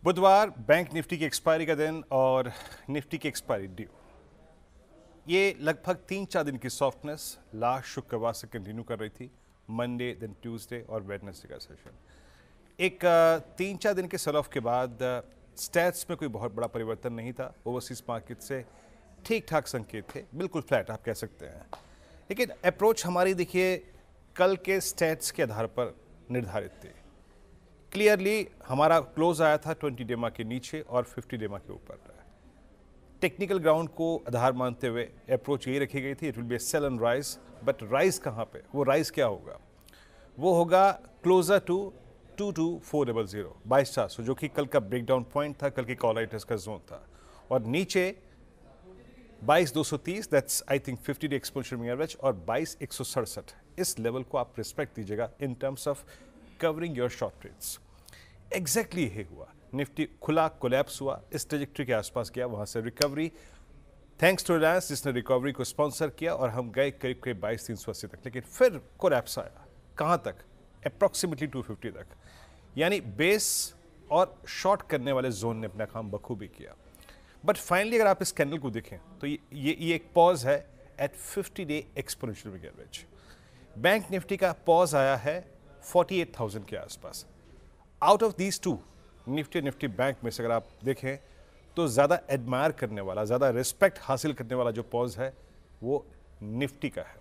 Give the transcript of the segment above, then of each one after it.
बुधवार bank Nifty की expiry का दिन और निफ्टी की एक्सपायरी ड्यू। ये लगभग 3-4 दिन की सॉफ्टनेस लास्ट शुक्रवार से कंटिन्यू कर रही थी। मंडे, देन ट्यूसडे और वेडनेसडे का सेशन। एक 3-4 दिन के सेल ऑफ के बाद स्टैट्स में कोई बहुत बड़ा परिवर्तन नहीं था। ओवरसीज मार्केट से ठीक ठाक संकेत थे, बिल्कुल फ्लैट आप कह सकते हैं। लेकिन अप्रोच हमारी देखिए कल के स्टैट्स के आधार पर निर्धारित थी। क्लियरली हमारा क्लोज आया था 20 डेमा के नीचे और 50 डेमा के ऊपर। टेक्निकल ग्राउंड को आधार मानते हुए अप्रोच यही रखी गई थी, it will be sell and rise. But rise कहाँ पे? वो राइज क्या होगा? वो होगा क्लोजर टू 22400 22,400, जो कि कल का ब्रेकडाउन पॉइंट था, कल के कॉल राइटर्स का जोन था। और नीचे 22,230, that's I think 50 day exponential moving average, और 22,167, इस लेवल को आप रिस्पेक्ट दीजिएगा in terms of covering your short trades. Exactly यही हुआ। निफ्टी खुला, कोलैप्स हुआ, इस ट्रेजेक्ट्री के आसपास गया, वहां से रिकवरी थैंक्स टू रिलायंस जिसने रिकवरी को स्पॉन्सर किया, और हम गए करीब करीब 22,380 तक। लेकिन फिर कोलैप्स आया, कहां तक? अप्रॉक्सीमेटली 250 तक। यानी बेस और शॉर्ट करने वाले जोन ने अपना काम बखूबी किया। बट फाइनली अगर आप इस कैंडल को देखें तो ये एक पॉज है at 50 day exponential moving average. Bank Nifty का पॉज आया है 48,000 के आसपास। Out of these two, Nifty bank में से अगर आप देखें तो ज़्यादा एडमायर करने वाला, ज़्यादा रिस्पेक्ट हासिल करने वाला जो पॉज है वो निफ्टी का है।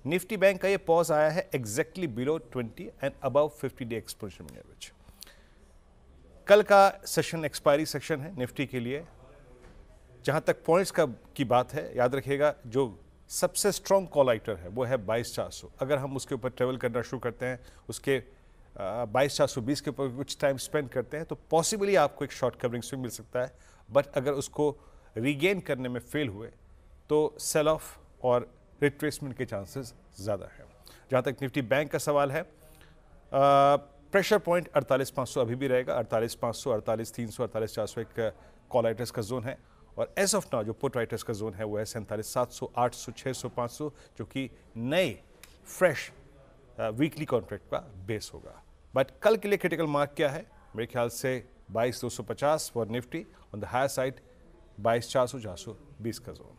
निफ्टी बैंक का ये पॉज आया है exactly below 20 and above 50 day exponential moving average. कल का सेशन एक्सपायरी सेक्शन है निफ्टी के लिए। जहां तक पॉइंट्स की बात है, याद रखिएगा जो सबसे स्ट्रॉन्ग कॉल राइटर है वो है 22,400। अगर हम उसके ऊपर ट्रेवल करना शुरू करते हैं, उसके 22,420 के ऊपर कुछ टाइम स्पेंड करते हैं, तो पॉसिबली आपको एक शॉर्ट कवरिंग स्विंग मिल सकता है। बट अगर उसको रीगेन करने में फेल हुए तो सेल ऑफ और रिट्रेसमेंट के चांसेस ज़्यादा हैं। जहाँ तक निफ्टी बैंक का सवाल है, प्रेशर पॉइंट 48,500 अभी भी रहेगा। 48,500, 48,300, 48,400 एक कॉल राइटर्स का जोन है। और एज ऑफ नाउ जो पुट राइटर्स का जोन है वो है 47,700, 800, 600, 500, जो कि नए फ्रेश वीकली कॉन्ट्रैक्ट का बेस होगा। बट कल के लिए क्रिटिकल मार्क क्या है? मेरे ख्याल से 22,250 for Nifty, on the higher side 22,400, 420 का जोन।